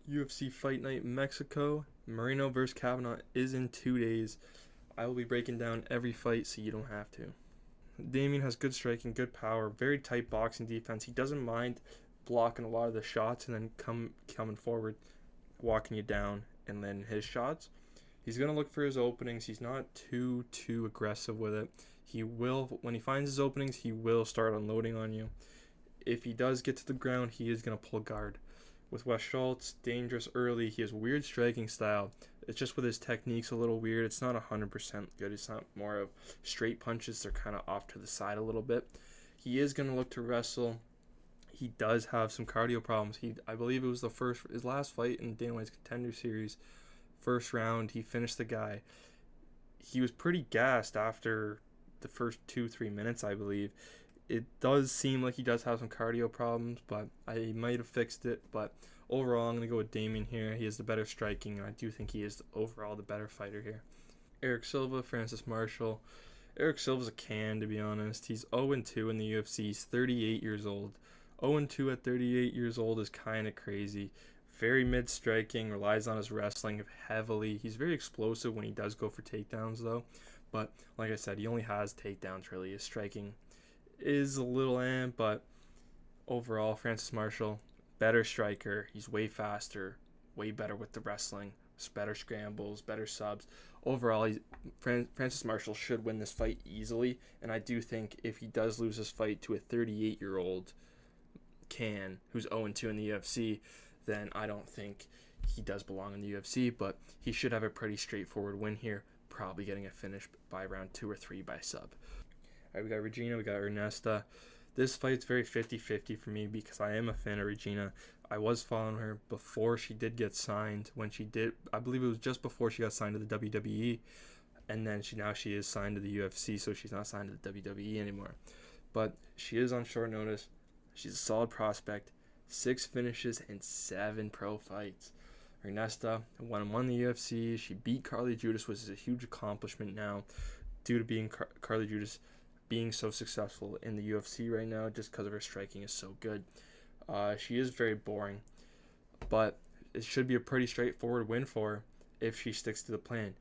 UFC Fight Night Mexico. Moreno versus Kavanagh is in 2 days. I will be breaking down every fight so you don't have to. Damien has good striking, good power, very tight boxing defense. He doesn't mind blocking a lot of the shots and then coming forward, walking you down, and then his shots. He's gonna look for his openings. He's not too aggressive with it. He will, when he finds his openings, he will start unloading on you. If he does get to the ground, he is gonna pull guard. With Wes Schultz, dangerous early. He has weird striking style. It's just with his techniques a little weird. It's not 100% good. It's not more of straight punches. They're kind of off to the side a little bit. He is going to look to wrestle. He does have some cardio problems. I believe it was his last fight in Dana White's Contender Series. First round, he finished the guy. He was pretty gassed after the first 2-3 minutes, I believe. It does seem like he does have some cardio problems, but I might have fixed it. But overall, I'm going to go with Damien here. He has the better striking, and I do think he is overall the better fighter here. Eric Silva, Francis Marshall. Eric Silva's a can, to be honest. He's 0-2 in the UFC. He's 38 years old. 0-2 at 38 years old is kind of crazy. Very mid-striking, relies on his wrestling heavily. He's very explosive when he does go for takedowns, though. But like I said, he only has takedowns, really. His striking is a little but overall, Francis Marshall, better striker. He's way faster, way better with the wrestling, better scrambles, better subs. Overall, Francis Marshall should win this fight easily, and I do think if he does lose this fight to a 38-year-old who's 0-2 in the UFC, then I don't think he does belong in the UFC, but he should have a pretty straightforward win here, probably getting a finish by round 2 or 3 by sub. All right, we got Regina, we got Ernesta. This fight's very 50-50 for me because I am a fan of Regina. I was following her before she did get signed. When she did, I believe it was just before she got signed to the WWE, and then she is signed to the UFC, so she's not signed to the WWE anymore. But she is on short notice. She's a solid prospect. 6 finishes and 7 pro fights. Ernesta won the UFC. She beat Carly Judas, which is a huge accomplishment now due to being Carly Judas being so successful in the UFC right now just because of her striking is so good. She is very boring, but it should be a pretty straightforward win for her if she sticks to the plan.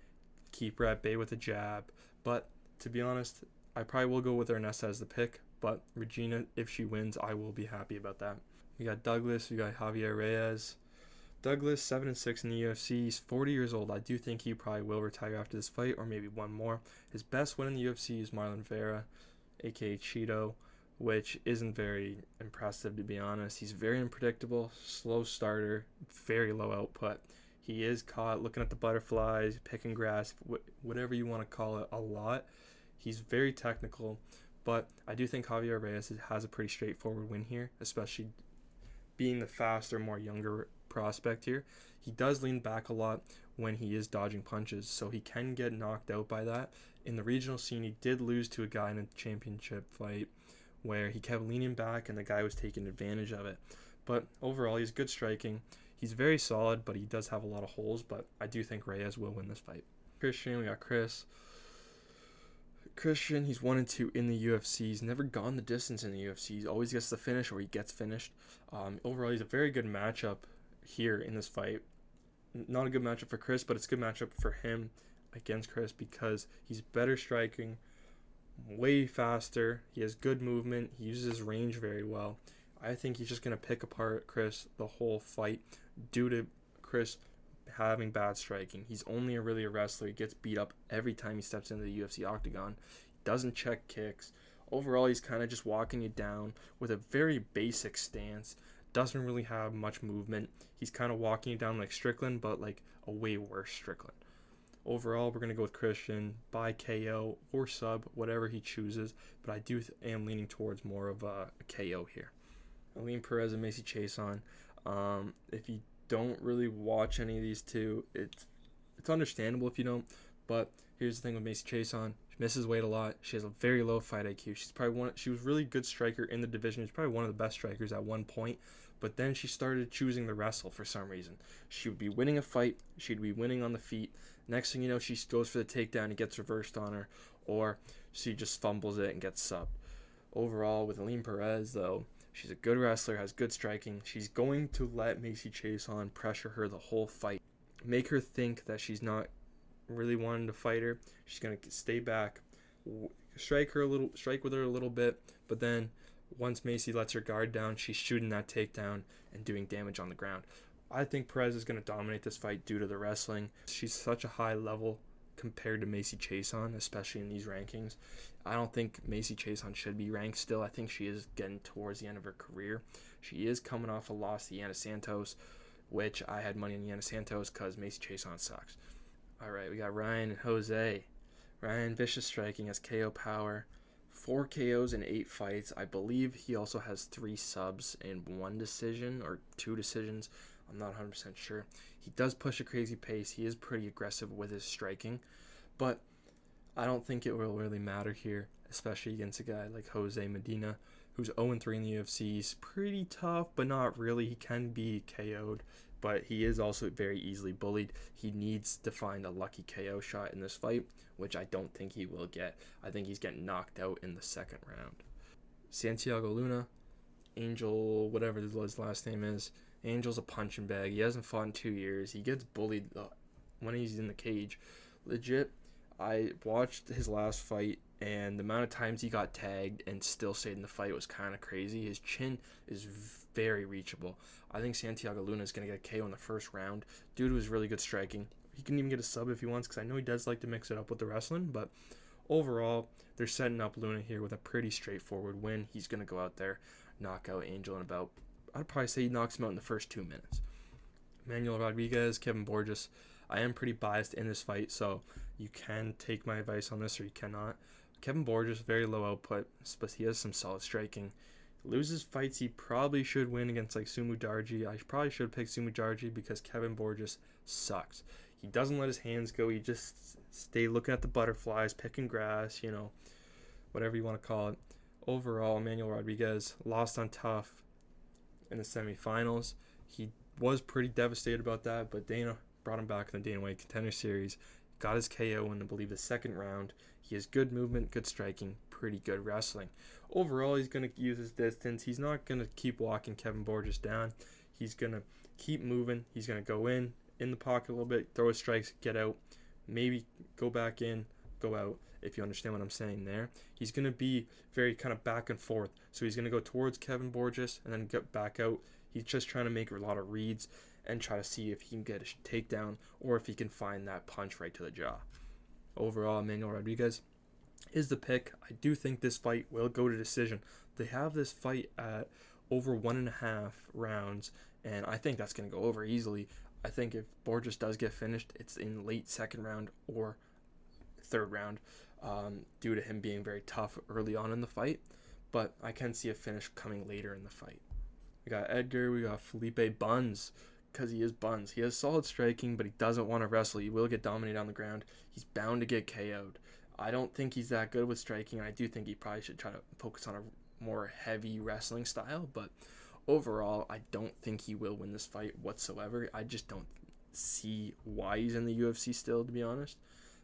Keep her at bay with a jab, but to be honest, I probably will go with Ernesta as the pick, but Regina, if she wins, I will be happy about that. We got Douglas, we got Javier Reyes. Douglas, 7-6 in the UFC. He's 40 years old. I do think he probably will retire after this fight, or maybe one more. His best win in the UFC is Marlon Vera, aka Cheeto, which isn't very impressive, to be honest. He's very unpredictable, slow starter, very low output. He is caught looking at the butterflies, picking grass, whatever you want to call it, a lot. He's very technical, but I do think Javier Reyes has a pretty straightforward win here, especially being the faster, more younger prospect here. He does lean back a lot when he is dodging punches, so he can get knocked out by that. In the regional scene, he did lose to a guy in a championship fight where he kept leaning back and the guy was taking advantage of it. But overall, he's good striking. He's very solid, but he does have a lot of holes, but I do think Reyes will win this fight. Christian, we got Chris. Christian, he's 1-2 in the UFC. He's never gone the distance in the UFC. He always gets the finish or he gets finished. Overall, he's a very good matchup here in this fight. Not a good matchup for Chris, but it's a good matchup for him against Chris because he's better striking, way faster. He has good movement. He uses his range very well. I think he's just going to pick apart Chris the whole fight due to Chris having bad striking. He's only really a wrestler. He gets beat up every time he steps into the UFC octagon. He doesn't check kicks. Overall, he's kind of just walking you down with a very basic stance. Doesn't really have much movement. He's kind of walking you down like Strickland, but like a way worse Strickland. Overall, we're going to go with Christian by KO or sub, whatever he chooses, but I am leaning towards more of a KO here. Aline Perez and Macy Chiasson. If you don't really watch any of these two, it's understandable if you don't, but here's the thing with Macy Chiasson. She misses weight a lot. She has a very low fight IQ. She was really good striker in the division. She's probably one of the best strikers at one point, but then she started choosing to wrestle for some reason. She would be winning a fight. She'd be winning on the feet. Next thing you know, she goes for the takedown and gets reversed on her, or she just fumbles it and gets subbed. Overall, with Aline Perez, though, She's a good wrestler, has good striking. She's going to let Macy Chiasson pressure her the whole fight, make her think that she's not really wanting to fight her. She's going to stay back, strike with her a little bit, but then once Macy lets her guard down, she's shooting that takedown and doing damage on the ground. I think Perez is going to dominate this fight due to the wrestling. She's such a high level compared to Macy Chiasson, especially in these rankings. I don't think Macy Chiasson should be ranked still. I think she is getting towards the end of her career. She is coming off a loss to Yana Santos, which I had money on Yana Santos because Macy Chiasson sucks. All right, we got Ryan and Jose. Ryan, vicious striking, has KO power. 4 KOs in 8 fights. I believe he also has 3 subs and 1 decision or 2 decisions. I'm not 100% sure. He does push a crazy pace. He is pretty aggressive with his striking. But I don't think it will really matter here, especially against a guy like Jose Medina, who's 0-3 in the UFC. He's pretty tough, but not really. He can be KO'd, but he is also very easily bullied. He needs to find a lucky KO shot in this fight, which I don't think he will get. I think he's getting knocked out in the second round. Santiago Luna, Angel, whatever his last name is. Angel's a punching bag. He hasn't fought in 2 years. He gets bullied when he's in the cage. Legit, I watched his last fight, and the amount of times he got tagged and still stayed in the fight was kind of crazy. His chin is very reachable. I think Santiago Luna is going to get a KO in the first round due to his really good striking. He can even get a sub if he wants, because I know he does like to mix it up with the wrestling, but overall, they're setting up Luna here with a pretty straightforward win. He's going to go out there, knock out Angel in about, I'd probably say he knocks him out in the first 2 minutes. Manuel Rodriguez, Kevin Borges. I am pretty biased in this fight, so you can take my advice on this or you cannot. Kevin Borges, very low output, but he has some solid striking. Loses fights he probably should win against like Sumu Darji. I probably should have picked Sumu Darji because Kevin Borges sucks. He doesn't let his hands go. He just stay looking at the butterflies, picking grass, whatever you want to call it. Overall, Manuel Rodriguez lost on tough in the semifinals. He was pretty devastated about that, but Dana brought him back in the Dana White Contender Series. Got his KO in, I believe, the second round. He has good movement, good striking, pretty good wrestling. Overall, he's going to use his distance. He's not going to keep walking Kevin Borges down. He's going to keep moving. He's going to go in the pocket a little bit, throw his strikes, get out, maybe go back in, go out, if you understand what I'm saying there. He's going to be very kind of back and forth. So he's going to go towards Kevin Borges and then get back out. He's just trying to make a lot of reads and try to see if he can get a takedown or if he can find that punch right to the jaw. Overall, Manuel Rodriguez is the pick. I do think this fight will go to decision. They have this fight at over 1.5 rounds, and I think that's going to go over easily. I think if Borges does get finished, it's in late second round or third round due to him being very tough early on in the fight. But I can see a finish coming later in the fight. We got Edgar, we got Felipe Buns, because he is Buns. He has solid striking, but he doesn't want to wrestle. He will get dominated on the ground. He's bound to get KO'd. I don't think he's that good with striking, and I do think he probably should try to focus on a more heavy wrestling style, but overall, I don't think he will win this fight whatsoever. I just don't see why he's in the UFC still, to be honest.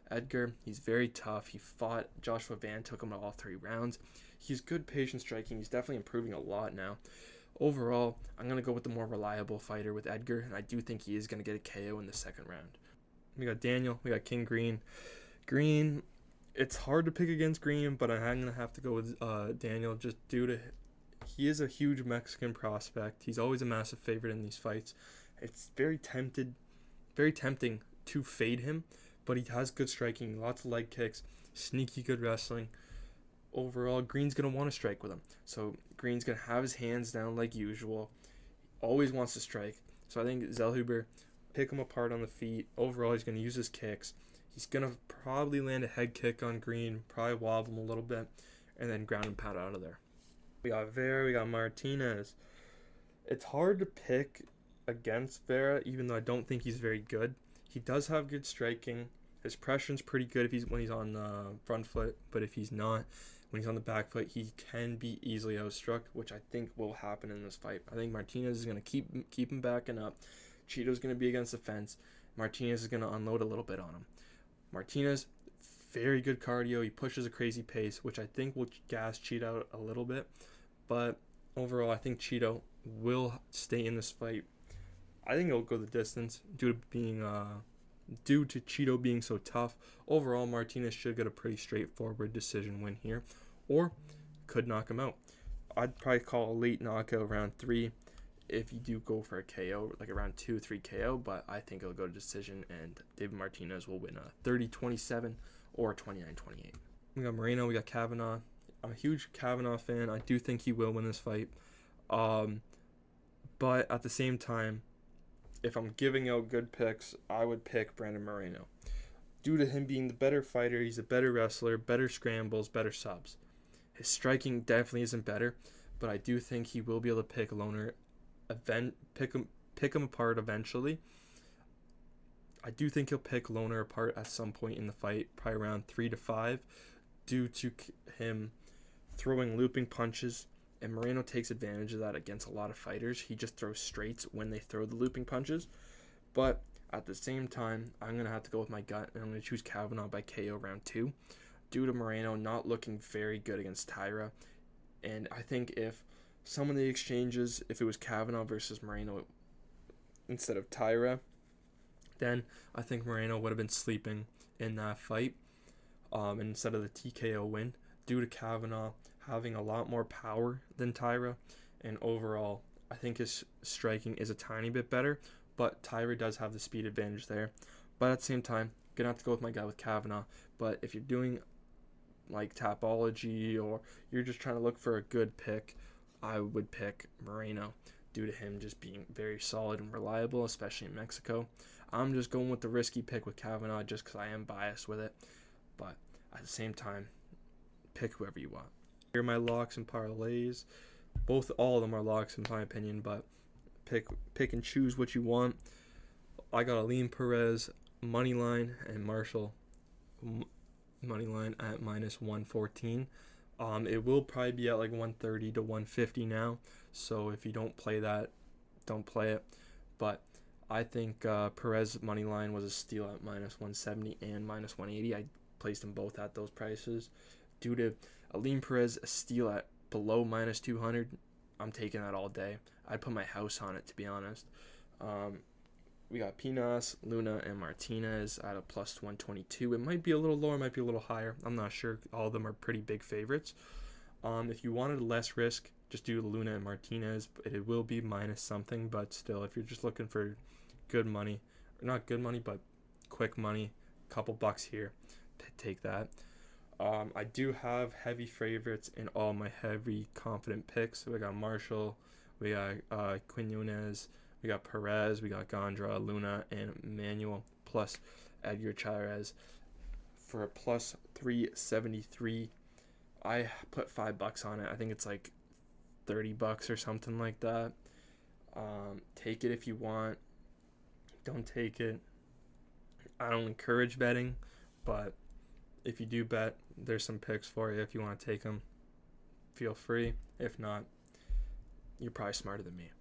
Edgar, he's very tough. He fought Joshua Van, took him to all 3 rounds. He's good patient striking. He's definitely improving a lot now. Overall, I'm going to go with the more reliable fighter with Edgar, and I do think he is going to get a KO in the second round. We got Daniel. We got King Green. Green, it's hard to pick against Green, but I'm going to have to go with Daniel just due to he is a huge Mexican prospect. He's always a massive favorite in these fights. It's very tempting to fade him, but he has good striking, lots of leg kicks, sneaky good wrestling. Overall, Green's going to want to strike with him. So Green's going to have his hands down like usual. Always wants to strike. So I think Zellhuber, pick him apart on the feet. Overall, he's going to use his kicks. He's going to probably land a head kick on Green, probably wobble him a little bit, and then ground and pound out of there. We got Vera, we got Martinez. It's hard to pick against Vera, even though I don't think he's very good. He does have good striking. His pressure's pretty good when he's on the front foot, but if he's not, when he's on the back foot, he can be easily outstruck, which I think will happen in this fight. I think Martinez is going to keep him backing up. Cheeto's going to be against the fence. Martinez is going to unload a little bit on him. Martinez, very good cardio. He pushes a crazy pace, which I think will gas Cheeto out a little bit, but Overall, I think Cheeto will stay in this fight. I think it'll go the distance due to Cheeto being so tough. Overall, Martinez should get a pretty straightforward decision win here, or could knock him out. I'd probably call a late knockout round 3 if you do go for a KO, like around 2-3 KO, but I think it'll go to decision, and David Martinez will win a 30-27 or 29-28. We got Moreno, we got Kavanagh. I'm a huge Kavanagh fan. I do think he will win this fight. But at the same time, if I'm giving out good picks, I would pick Brandon Moreno. Due to him being the better fighter, he's a better wrestler, better scrambles, better subs. His striking definitely isn't better, but I do think he will be able to pick pick him apart eventually. I do think he'll pick Lohner apart at some point in the fight, probably around 3-5, due to him throwing looping punches, and Moreno takes advantage of that against a lot of fighters. He just throws straights when they throw the looping punches. But at the same time, I'm going to have to go with my gut, and I'm going to choose Kavanagh by KO round 2, due to Moreno not looking very good against Taira. And I think if some of the exchanges, if it was Kavanagh versus Moreno instead of Taira, then I think Moreno would have been sleeping in that fight instead of the TKO win, due to Kavanagh having a lot more power than Taira, and overall I think his striking is a tiny bit better, but Taira does have the speed advantage there. But at the same time, gonna have to go with my guy with Kavanagh. But if you're doing like Tapology, or you're just trying to look for a good pick, I would pick Moreno, due to him just being very solid and reliable, especially in Mexico. I'm just going with the risky pick with Kavanagh just because I am biased with it, but at the same time, pick whoever you want. Here are my locks and parlays. All of them are locks in my opinion, but pick and choose what you want. I got Alim Perez money line and Marshall money line at -114. It will probably be at like 130 to 150 now, so if you don't play that, don't play it. But I think Perez money line was a steal at -170 and -180. I placed them both at those prices. Due to Alim Perez, a steal at below -200, I'm taking that all day. I'd put my house on it, to be honest. We got Pinas, Luna, and Martinez at a +122. It might be a little lower, might be a little higher. I'm not sure. All of them are pretty big favorites. If you wanted less risk, just do Luna and Martinez. It will be minus something, but still, if you're just looking for good money, or not good money, but quick money, couple bucks here, take that. I do have heavy favorites in all my heavy confident picks. So we got Marshall, we got Quinones, we got Perez, we got Gondra, Luna, and Manuel, plus Edgar Chairez for a +373. I put $5 on it. I think it's like $30 or something like that. Take it if you want. Don't take it. I don't encourage betting, but if you do bet, there's some picks for you. If you want to take them, feel free. If not, you're probably smarter than me.